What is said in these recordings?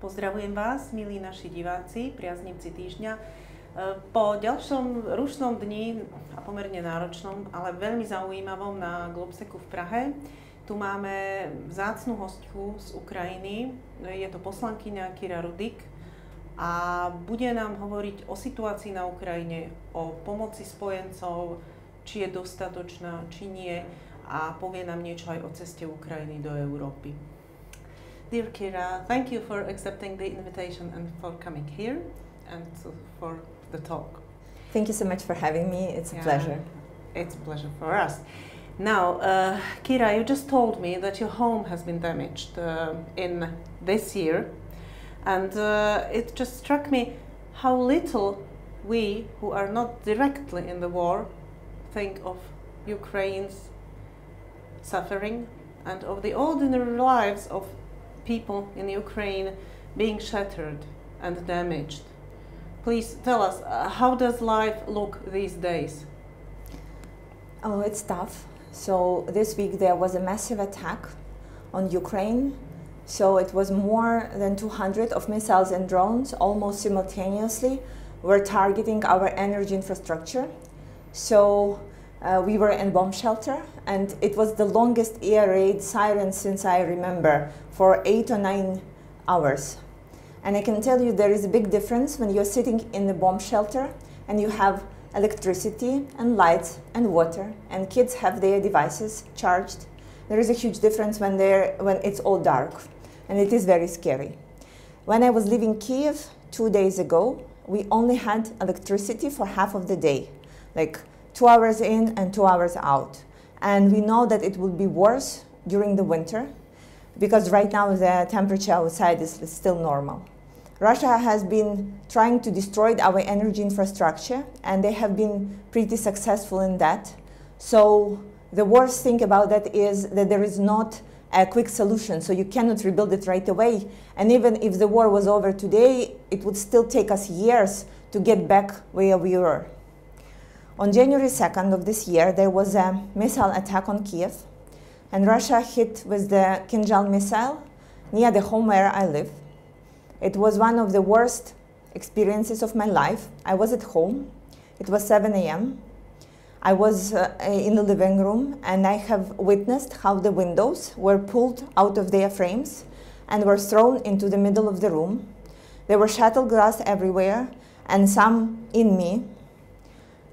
Pozdravujem vás, milí naši diváci, priaznivci týždňa. Po ďalšom rušnom dni a pomerne náročnom, ale veľmi zaujímavom na Globseku v Prahe, tu máme vzácnu hostku z Ukrajiny. Je to poslankyňa Kira Rudik a bude nám hovoriť o situácii na Ukrajine, o pomoci spojencov, či je dostatočná, či nie, a povie nám niečo aj o ceste Ukrajiny do Európy. Dear Kira, thank you for accepting the invitation and for coming here and for the talk. Thank you so much for having me. It's a pleasure. It's a pleasure for us. Now, Kira, you just told me that your home has been damaged in this year, and it just struck me how little we, who are not directly in the war, think of Ukraine's suffering and of the ordinary lives of people in Ukraine being shattered and damaged. Please tell us, how does life look these days? Oh, it's tough. So this week there was a massive attack on Ukraine. So it was more than 200 of missiles and drones almost simultaneously were targeting our energy infrastructure. So we were in bomb shelter, and it was the longest air raid siren since I remember, for 8 or 9 hours. And I can tell you there is a big difference when you're sitting in the bomb shelter and you have electricity and lights and water and kids have their devices charged. There is a huge difference when it's all dark, and it is very scary. When I was leaving Kiev 2 days ago, we only had electricity for half of the day, like 2 hours in and 2 hours out. And we know that it will be worse during the winter, because right now the temperature outside is still normal. Russia has been trying to destroy our energy infrastructure, and they have been pretty successful in that. So the worst thing about that is that there is not a quick solution, so you cannot rebuild it right away. And even if the war was over today, it would still take us years to get back where we were. On January 2nd of this year, there was a missile attack on Kiev, and Russia hit with the Kinzhal missile near the home where I live. It was one of the worst experiences of my life. I was at home. It was 7 a.m. I was in the living room, and I have witnessed how the windows were pulled out of their frames and were thrown into the middle of the room. There were shattered glass everywhere, and some in me.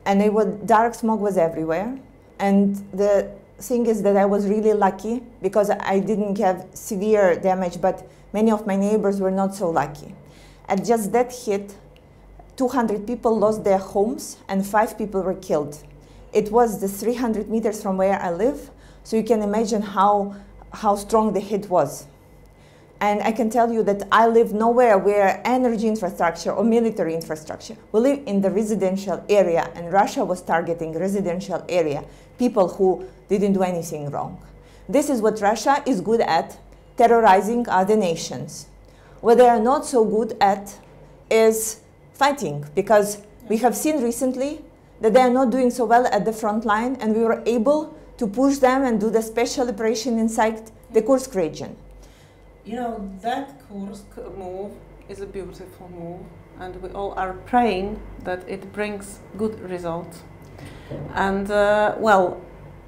And dark smoke was everywhere. And the thing is that I was really lucky because I didn't have severe damage, but many of my neighbors were not so lucky. At just that hit, 200 people lost their homes and 5 people were killed. It was the 300 meters from where I live, so you can imagine how strong the hit was. And I can tell you that I live nowhere where energy infrastructure or military infrastructure. We live in the residential area, and Russia was targeting residential area, people who didn't do anything wrong. This is what Russia is good at, terrorizing other nations. What they are not so good at is fighting, because we have seen recently that they are not doing so well at the front line, and we were able to push them and do the special operation inside the Kursk region. You know, that Kursk move is a beautiful move, and we all are praying that it brings good results. And, well,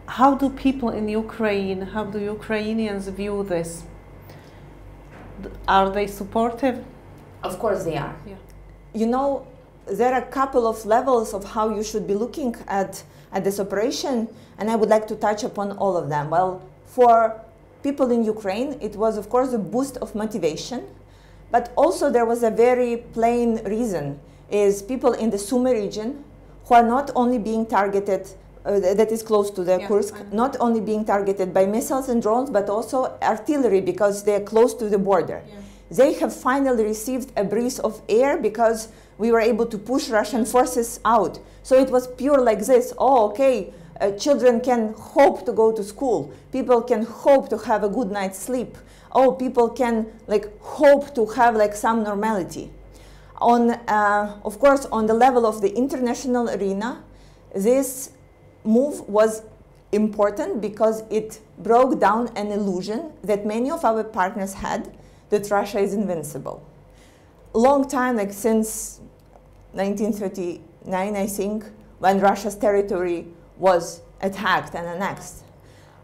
how do people in Ukraine, how do Ukrainians view this? Are they supportive? Of course they are. Yeah. You know, there are a couple of levels of how you should be looking at this operation, and I would like to touch upon all of them. Well, for people in Ukraine, it was, of course, a boost of motivation, but also there was a very plain reason, is people in the Sumy region who are not only being targeted, that is close to the Kursk, not only being targeted by missiles and drones, but also artillery, because they're close to the border. Yeah. They have finally received a breeze of air because we were able to push Russian forces out. So it was pure like this, oh, okay, children can hope to go to school. People can hope to have a good night's sleep. Oh, people can hope to have some normality. Of course, on the level of the international arena, this move was important because it broke down an illusion that many of our partners had that Russia is invincible. long time, like since 1939, I think, when Russia's territory was attacked and annexed.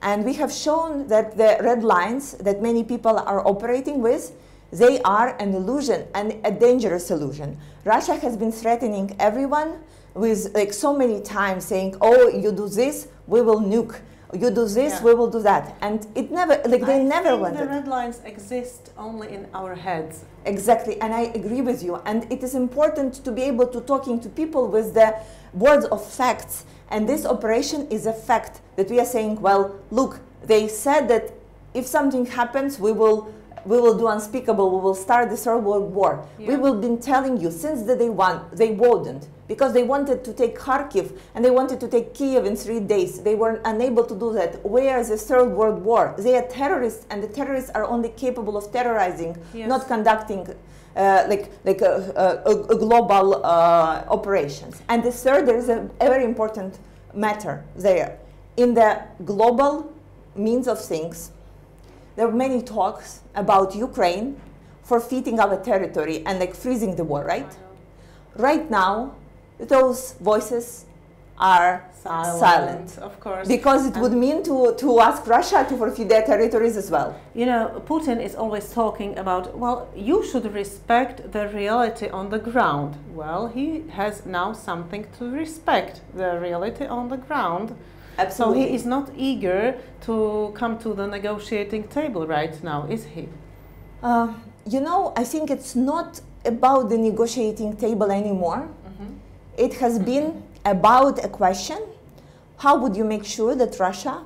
And we have shown that the red lines that many people are operating with, they are an illusion, and a dangerous illusion. Russia has been threatening everyone with like so many times saying, oh, you do this, we will nuke. You do this, we will do that. And it never, like they never wanted. The red lines exist only in our heads. Exactly, and I agree with you. And it is important to be able to talking to people with the words of facts. And this operation is a fact that we are saying, well, look, they said that if something happens, we will do unspeakable, we will start the Third World War. Yeah. We will been telling you since the day one, they wouldn't, because they wanted to take Kharkiv and they wanted to take Kiev in 3 days. They were unable to do that. Where is the Third World War? They are terrorists, and the terrorists are only capable of terrorizing, not conducting a global operations. And the third, there is a very important matter there. In the global means of things, there are many talks about Ukraine forfeiting our territory and like freezing the war, right? Right now, those voices are silent. Of course. Because it would mean to ask Russia to forfeit their territories as well. You know, Putin is always talking about, well, you should respect the reality on the ground. Well, he has now something to respect, the reality on the ground. Absolutely. So he is not eager to come to the negotiating table right now, is he? You know, I think it's not about the negotiating table anymore. It has been about a question: how would you make sure that Russia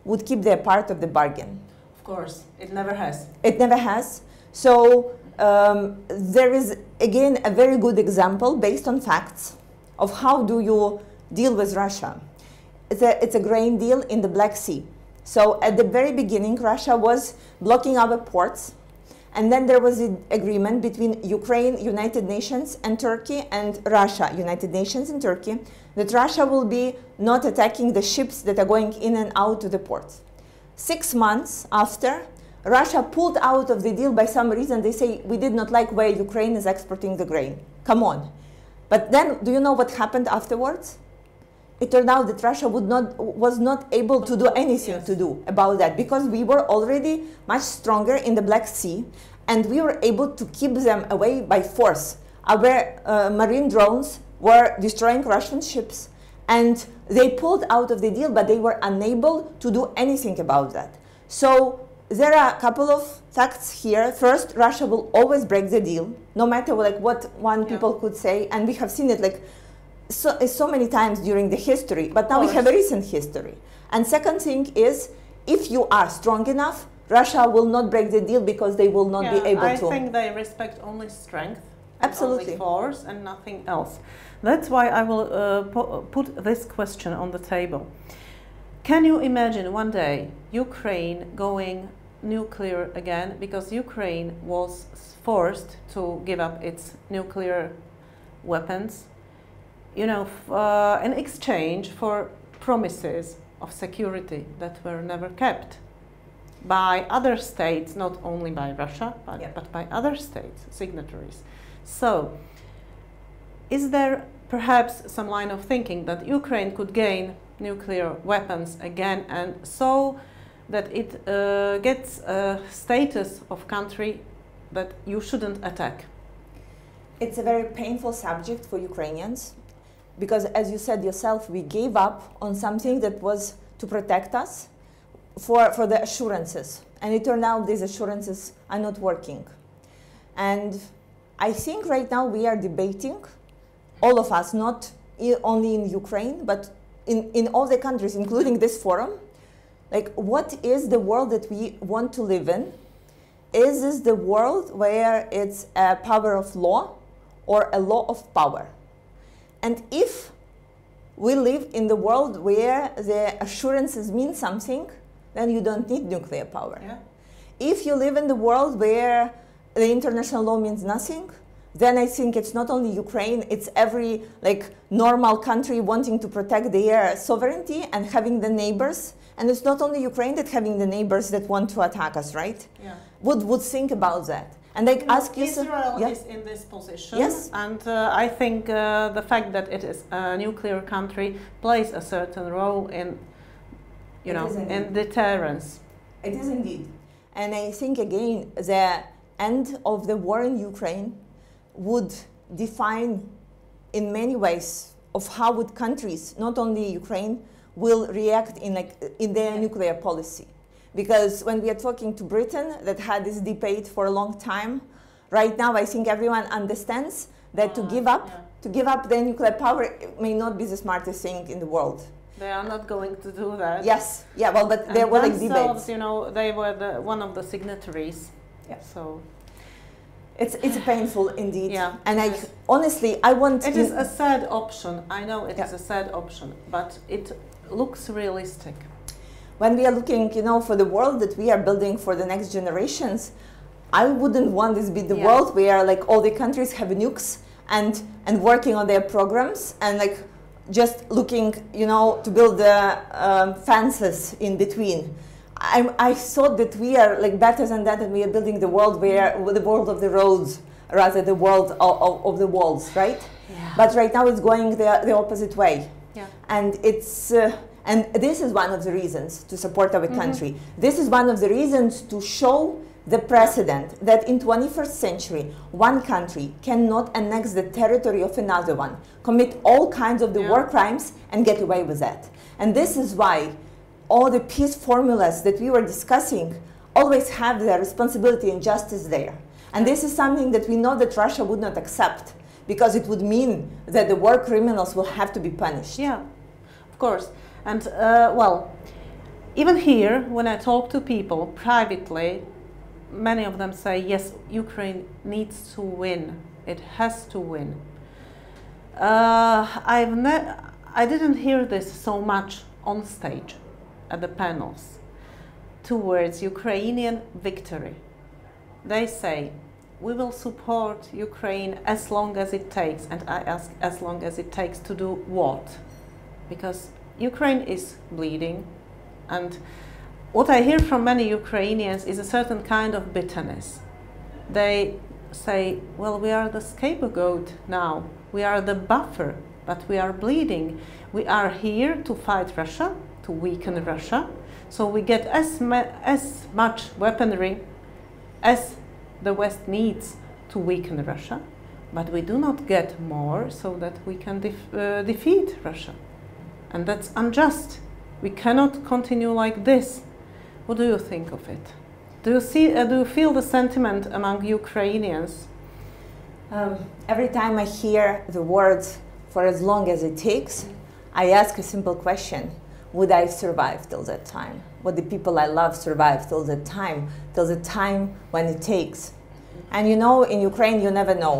would keep their part of the bargain? Of course, it never has. It never has. So there is, again, a very good example based on facts of how do you deal with Russia. It's a grain deal in the Black Sea. So at the very beginning, Russia was blocking our ports. And then there was an agreement between Ukraine, United Nations, and Turkey, and Russia, United Nations, and Turkey, that Russia will be not attacking the ships that are going in and out to the ports. 6 months after, Russia pulled out of the deal by some reason. They say, we did not like where Ukraine is exporting the grain. Come on. But then, do you know what happened afterwards? It turned out that Russia was not able to do anything to do about that, because we were already much stronger in the Black Sea, and we were able to keep them away by force. Our marine drones were destroying Russian ships, and they pulled out of the deal, but they were unable to do anything about that. So there are a couple of facts here. First, Russia will always break the deal, no matter like what people could say, and we have seen it like so many times during the history, but now we have a recent history. And second thing is, if you are strong enough, Russia will not break the deal because they will not be able to. I think they respect only strength, absolutely, only force, and nothing else. That's why I will put this question on the table. Can you imagine one day Ukraine going nuclear again, because Ukraine was forced to give up its nuclear weapons, you know, in exchange for promises of security that were never kept by other states, not only by Russia, but by other states, signatories. So, is there perhaps some line of thinking that Ukraine could gain nuclear weapons again, and so that it gets a status of country that you shouldn't attack? It's a very painful subject for Ukrainians, because as you said yourself, we gave up on something that was to protect us for the assurances. And it turned out these assurances are not working. And I think right now we are debating, all of us, not only in Ukraine, but in all the countries, including this forum, like, what is the world that we want to live in? Is this the world where it's a power of law or a law of power? And if we live in the world where the assurances mean something, then you don't need nuclear power. Yeah. If you live in the world where the international law means nothing, then I think it's not only Ukraine, it's every normal country wanting to protect their sovereignty and having the neighbors. And it's not only Ukraine that having the neighbors that want to attack us, right? Yeah. Would think about that. And I ask you, Israel yeah. is in this position, Yes. and I think the fact that it is a nuclear country plays a certain role in, in deterrence. It is indeed. And I think, again, the end of the war in Ukraine would define in many ways of how would countries, not only Ukraine, will react in their nuclear policy. Because when we are talking to Britain, that had this debate for a long time, right now I think everyone understands that to give up their nuclear power may not be the smartest thing in the world. They are not going to do that. Yes, yeah, well, but there were like debates. They were one of the signatories. Yeah. So it's painful indeed. Yeah. And honestly, I want. It is a sad option. I know it is a sad option, but it looks realistic. When we are looking, for the world that we are building for the next generations, I wouldn't want this to be the world where all the countries have nukes and working on their programs and just looking, to build the fences in between. I thought that we are better than that, and we are building the world the world of the roads rather the world of the walls, right? Yeah. But right now it's going the opposite way. Yeah. And it's and this is one of the reasons to support our country. This is one of the reasons to show the precedent that in 21st century, one country cannot annex the territory of another one, commit all kinds of the war crimes and get away with that. And this is why all the peace formulas that we were discussing always have the responsibility and justice there. And this is something that we know that Russia would not accept, because it would mean that the war criminals will have to be punished. Yeah, of course. And even here, when I talk to people privately, many of them say, yes, Ukraine needs to win. It has to win. I didn't hear this so much on stage at the panels towards Ukrainian victory. They say, we will support Ukraine as long as it takes. And I ask, as long as it takes to do what? Because Ukraine is bleeding, and what I hear from many Ukrainians is a certain kind of bitterness. They say, well, we are the scapegoat now. We are the buffer, but we are bleeding. We are here to fight Russia, to weaken Russia. So we get as much weaponry as the West needs to weaken Russia, but we do not get more so that we can defeat Russia. And that's unjust. We cannot continue like this. What do you think of it? Do you feel the sentiment among Ukrainians? Every time I hear the words "for as long as it takes," I ask a simple question: would I survive till that time? Would the people I love survive till the time when it takes? And in Ukraine you never know,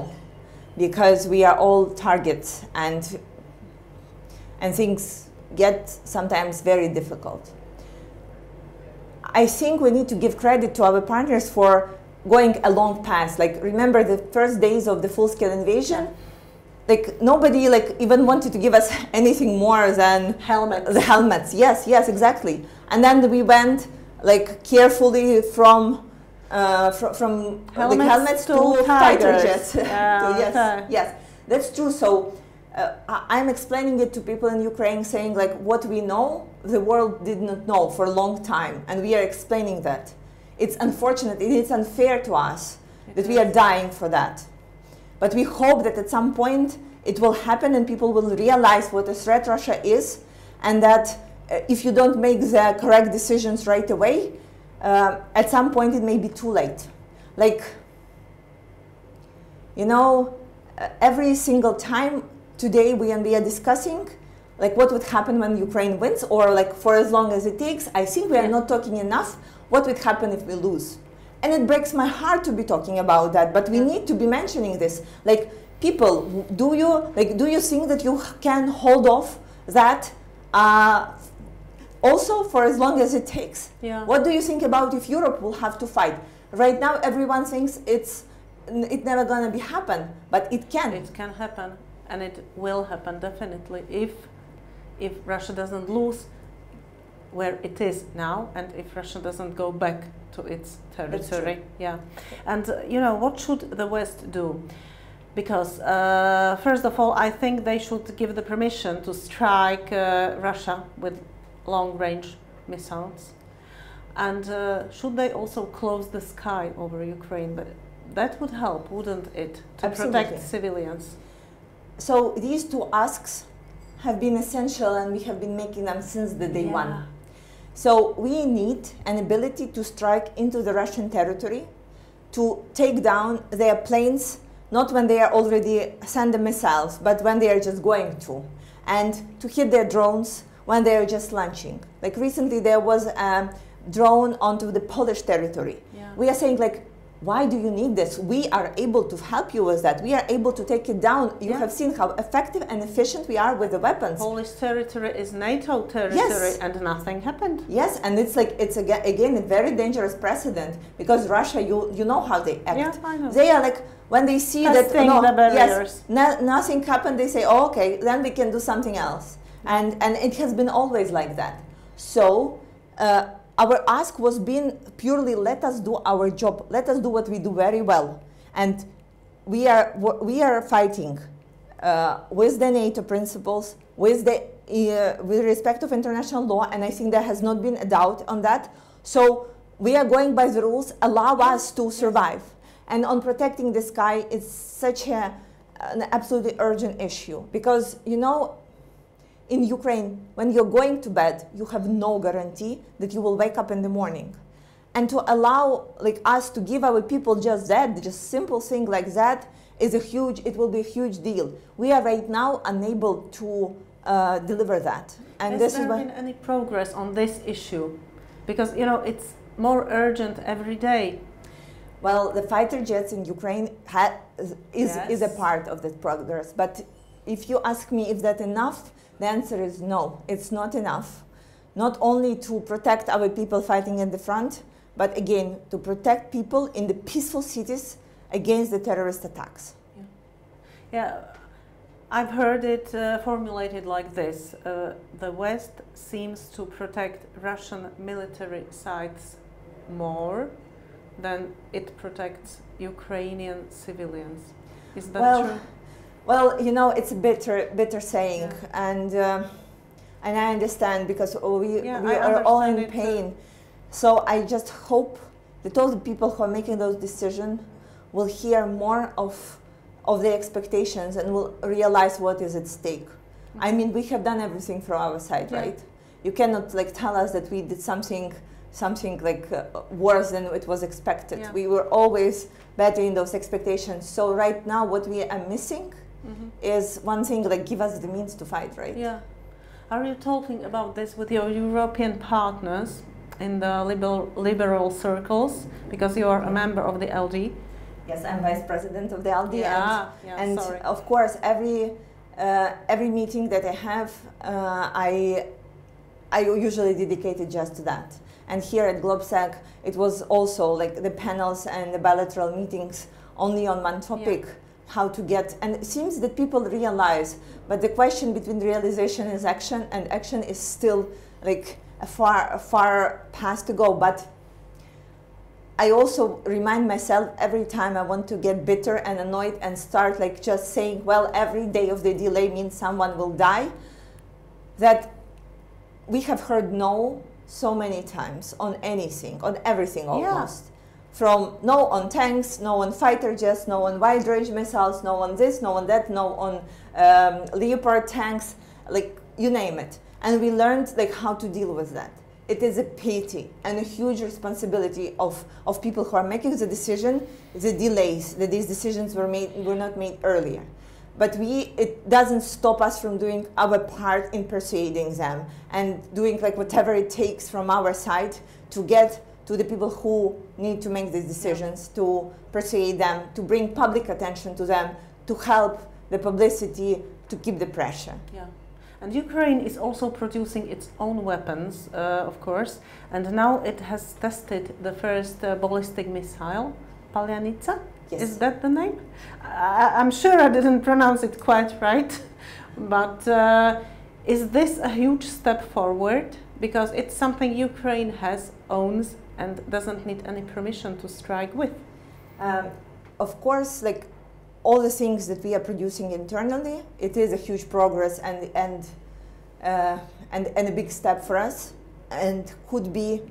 because we are all targets, and things get sometimes very difficult. I think we need to give credit to our partners for going a long path. Remember the first days of the full-scale invasion? Nobody even wanted to give us anything more than helmets. The helmets. Yes, exactly. And then we went carefully from helmets to fighter jets. Yes, that's true. So I'm explaining it to people in Ukraine, saying what we know, the world did not know for a long time, and we are explaining that. It's unfortunate, it is unfair to us that we are dying for that. But we hope that at some point it will happen and people will realize what a threat Russia is, and that if you don't make the correct decisions right away, at some point it may be too late. Every single time today we are discussing what would happen when Ukraine wins, or for as long as it takes. I think we are not talking enough what would happen if we lose. And it breaks my heart to be talking about that, but we need to be mentioning this. People, do you think that you can hold off that also for as long as it takes? Yeah. What do you think about if Europe will have to fight? Right now everyone thinks it's never gonna happen, but it can. It can happen, and it will happen definitely if Russia doesn't lose where it is now, and if Russia doesn't go back to its territory. Yeah, and you know, what should the West do? Because first of all, I think they should give the permission to strike Russia with long-range missiles, and should they also close the sky over Ukraine? But that would help, wouldn't it, to protect civilians? So these two asks have been essential, and we have been making them since the day one. So we need an ability to strike into the Russian territory, to take down their planes, not when they are already sent the missiles, but when they are just going to, and to hit their drones when they are just launching. Like recently there was a drone onto the Polish territory. Yeah. We are saying like, why do you need this? We are able to help you with that. We are able to take it down. You have seen how effective and efficient we are with the weapons. Polish territory is NATO territory, and nothing happened. Yes, and it's like, it's again a very dangerous precedent, because Russia, you know how they act. Yeah, I know. They are like, when they see that nothing happened, they say, oh, okay, then we can do something else. And it has been always like that. So our ask was being purely, let us do our job, let us do what we do very well. And we are fighting with the NATO principles, with respect of international law, and I think there has not been a doubt on that. So we are going by the rules, allow us to survive. And on protecting the sky, it's such an absolutely urgent issue, because, you know, in Ukraine, when you're going to bed, you have no guarantee that you will wake up in the morning. And to allow like us to give our people just that, just simple thing like that, it will be a huge deal. We are right now unable to deliver that. And Has there been any progress on this issue? Because, you know, it's more urgent every day. Well, the fighter jets in Ukraine is a part of that progress. But if you ask me if that's enough, the answer is no, it's not enough. Not only to protect our people fighting in the front, but again, to protect people in the peaceful cities against the terrorist attacks. Yeah, I've heard it formulated like this. The West seems to protect Russian military sites more than it protects Ukrainian civilians. Is that true? Well, you know, it's a bitter saying, and I understand, because we are all in pain. So I just hope that all the people who are making those decisions will hear more of their expectations and will realize what is at stake. I mean, we have done everything from our side, right? You cannot like tell us that we did something like worse than it was expected. Yeah. We were always bettering those expectations. So right now, what we are missing is one thing, like give us the means to fight, right? Yeah. Are you talking about this with your European partners in the liberal circles, because you are a member of the LD? Yes, I'm vice president of the LD. And of course, every meeting that I have, I usually dedicate it just to that. And here at GlobSec, it was also like the panels and the bilateral meetings only on one topic. How to get, and it seems that people realize, but the question between realization is action, and action is still like a far path to go. But I also remind myself every time I want to get bitter and annoyed and start like just saying, well, every day of the delay means someone will die, that we have heard no so many times on anything, on everything almost. Yeah. From no on tanks, no on fighter jets, no on wide range missiles, no on this, no on that, no on Leopard tanks, like you name it. And we learned like how to deal with that. It is a pity and a huge responsibility of people who are making the decision, the delays, that these decisions were not made earlier. But it doesn't stop us from doing our part in persuading them and doing like whatever it takes from our side to get to the people who need to make these decisions, to persuade them, to bring public attention to them, to help the publicity, to keep the pressure. Yeah. And Ukraine is also producing its own weapons, of course, and now it has tested the first ballistic missile, Palyanytsia. Yes. Is that the name? I'm sure I didn't pronounce it quite right, but is this a huge step forward because it's something Ukraine has, owns, and doesn't need any permission to strike with. Of course, like all the things that we are producing internally, it is a huge progress and a big step for us, and could be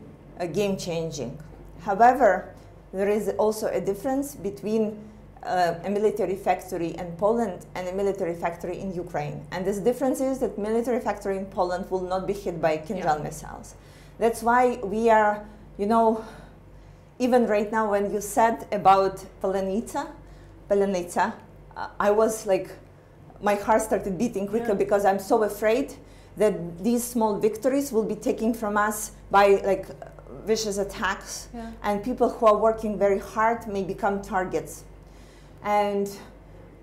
game changing. However, there is also a difference between a military factory in Poland and a military factory in Ukraine. And this difference is that military factory in Poland will not be hit by Kinzhal missiles. That's why we are, you know, even right now when you said about Palenica, I was like, my heart started beating quicker because I'm so afraid that these small victories will be taken from us by like vicious attacks, and people who are working very hard may become targets. And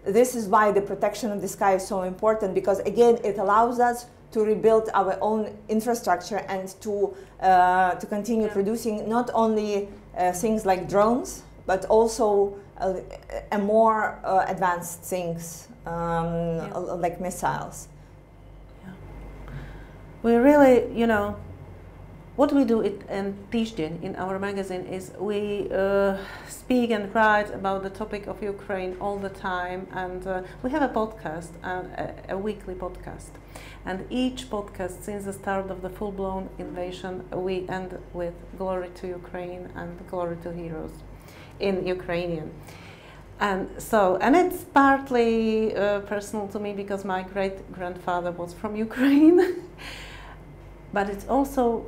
this is why the protection of the sky is so important, because again, it allows us to rebuild our own infrastructure and to continue producing not only things like drones, but also a more advanced things like missiles. We really, you know, what we do in Týždeň, in our magazine, is we speak and write about the topic of Ukraine all the time, and we have a podcast, a weekly podcast. And each podcast, since the start of the full-blown invasion, we end with glory to Ukraine and glory to heroes in Ukrainian. And so, and it's partly personal to me because my great-grandfather was from Ukraine, but it's also,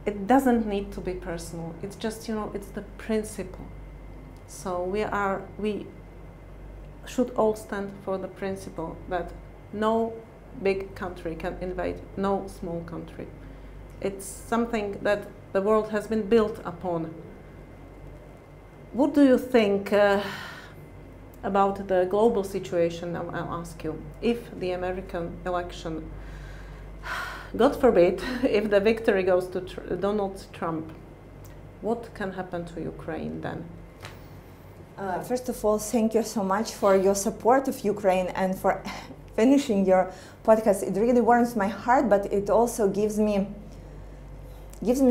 it doesn't need to be personal. It's just, you know, it's the principle. So we should all stand for the principle that no big country can invade no small country. It's something that the world has been built upon. What do you think about the global situation? I'll ask you. If the American election, God forbid, if the victory goes to Donald Trump, what can happen to Ukraine then? First of all, thank you so much for your support of Ukraine and for finishing your podcast. It really warms my heart, but it also gives me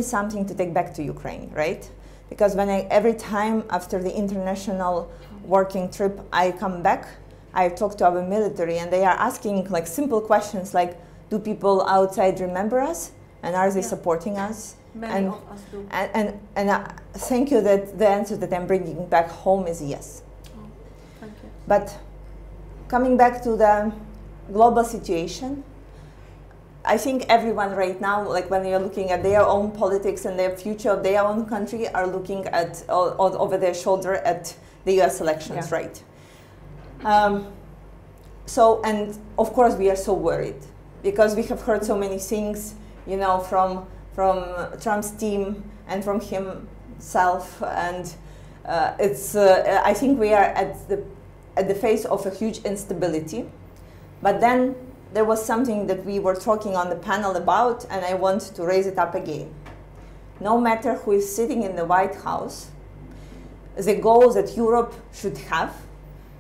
something to take back to Ukraine, right? Because when every time after the international working trip I come back, I talk to our military and they are asking like simple questions like, do people outside remember us and are they supporting us? Many of us do. And thank you that the answer that I'm bringing back home is yes. Oh, thank you. But coming back to the global situation, I think everyone right now, like when you're looking at their own politics and their future of their own country, are looking at over their shoulder at the US elections, right? So, and of course we are so worried because we have heard so many things, you know, from Trump's team and from himself, and I think we are at the face of a huge instability. But then there was something that we were talking on the panel about, and I want to raise it up again. No matter who is sitting in the White House, the goal that Europe should have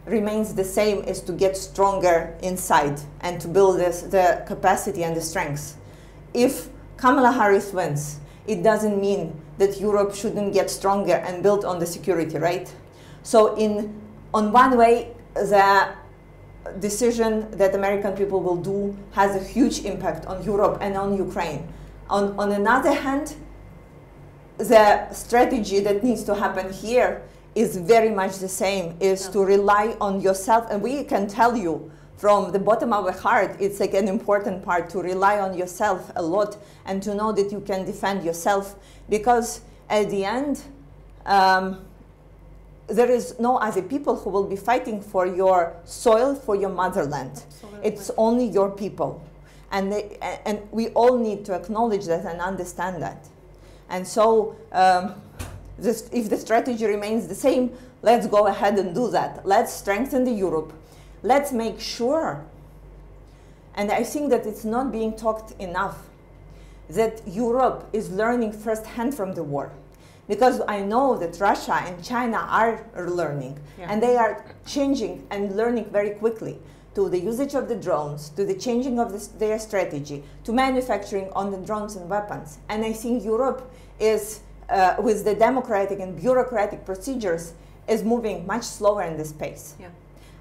remains the same, is to get stronger inside and to build the capacity and the strength. If Kamala Harris wins, it doesn't mean that Europe shouldn't get stronger and build on the security, right? So on one way, the decision that American people will do has a huge impact on Europe and on Ukraine. On another hand, the strategy that needs to happen here is very much the same, is to rely on yourself. And we can tell you from the bottom of our heart, it's like an important part to rely on yourself a lot and to know that you can defend yourself, because at the end, there is no other people who will be fighting for your soil, for your motherland. Absolutely. It's only your people. And we all need to acknowledge that and understand that. And so if the strategy remains the same, let's go ahead and do that. Let's strengthen the Europe. Let's make sure, and I think that it's not being talked enough, that Europe is learning firsthand from the war. Because I know that Russia and China are learning, and they are changing and learning very quickly. to the usage of the drones, to the changing of their strategy, to manufacturing on the drones and weapons. And I think Europe is, with the democratic and bureaucratic procedures, is moving much slower in this space. Yeah.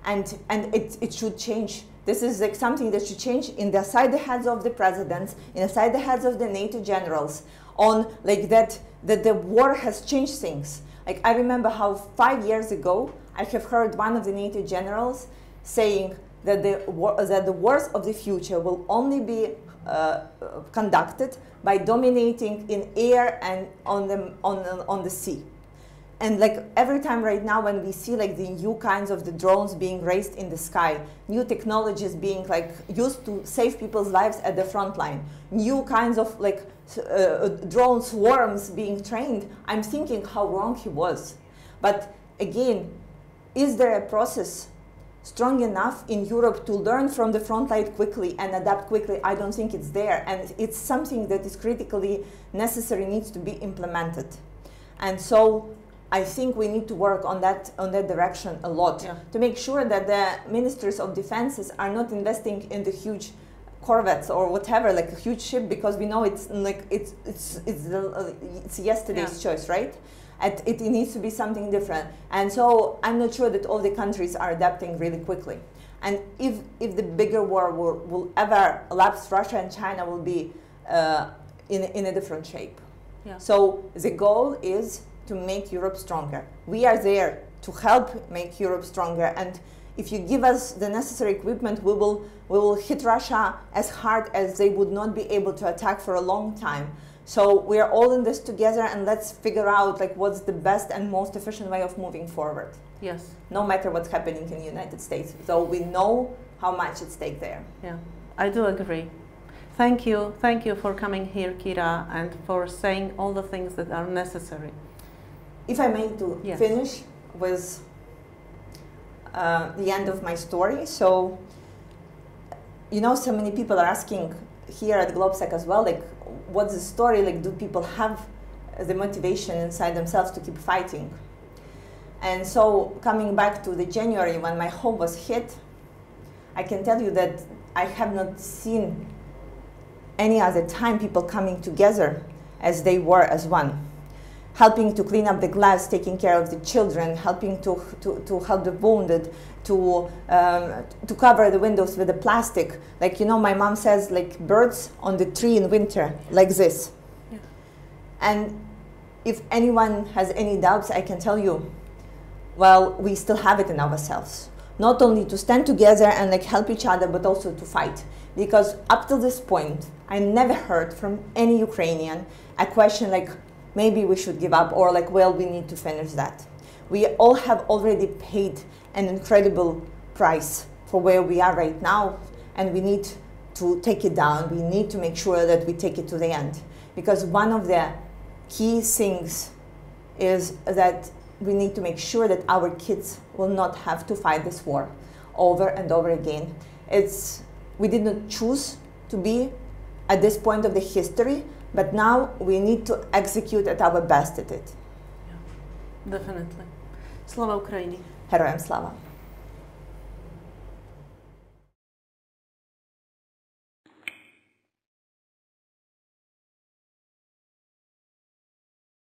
And it should change. This is like something that should change inside the heads of the presidents, inside the heads of the NATO generals, on like that the war has changed things. Like I remember how 5 years ago, I have heard one of the NATO generals saying that the wars of the future will only be conducted by dominating in air and on the sea. And like every time right now when we see like the new kinds of the drones being raised in the sky, new technologies being like used to save people's lives at the front line, new kinds of like drone swarms being trained, I'm thinking how wrong he was. But again, is there a process strong enough in Europe to learn from the front line quickly and adapt quickly? I don't think it's there. And it's something that is critically necessary, needs to be implemented. And so I think we need to work on that direction a lot, yeah, to make sure that the ministers of defenses are not investing in the huge corvettes or whatever, like a huge ship, because we know it's like it's yesterday's, yeah, choice, right? It needs to be something different. And so I'm not sure that all the countries are adapting really quickly. And if the bigger war will ever lapse, Russia and China will be in a different shape. Yeah. So the goal is to make Europe stronger. We are there to help make Europe stronger. And if you give us the necessary equipment, we will hit Russia as hard as they would not be able to attack for a long time. So we are all in this together, and let's figure out like what's the best and most efficient way of moving forward. Yes. No matter what's happening in the United States. So we know how much at stake there. Yeah, I do agree. Thank you for coming here, Kira, and for saying all the things that are necessary. If I may to, yes, finish with the end of my story. So, you know, so many people are asking here at GlobeSec as well, like, what's the story? Like, do people have the motivation inside themselves to keep fighting? And so, coming back to the January when my home was hit, I can tell you that I have not seen any other time people coming together as they were as one. Helping to clean up the glass, taking care of the children, helping to help the wounded, to cover the windows with the plastic. Like, you know, my mom says, like birds on the tree in winter, like this. Yeah. And if anyone has any doubts, I can tell you, well, we still have it in ourselves. Not only to stand together and like help each other, but also to fight. Because up till this point, I never heard from any Ukrainian a question like, maybe we should give up, or like, well, we need to finish that. We all have already paid an incredible price for where we are right now, and we need to take it down. We need to make sure that we take it to the end. Because one of the key things is that we need to make sure that our kids will not have to fight this war over and over again. We did not choose to be at this point of the history, but now we need to execute at our best at it. Yeah, definitely. Slava Ukraini. Heroям слава.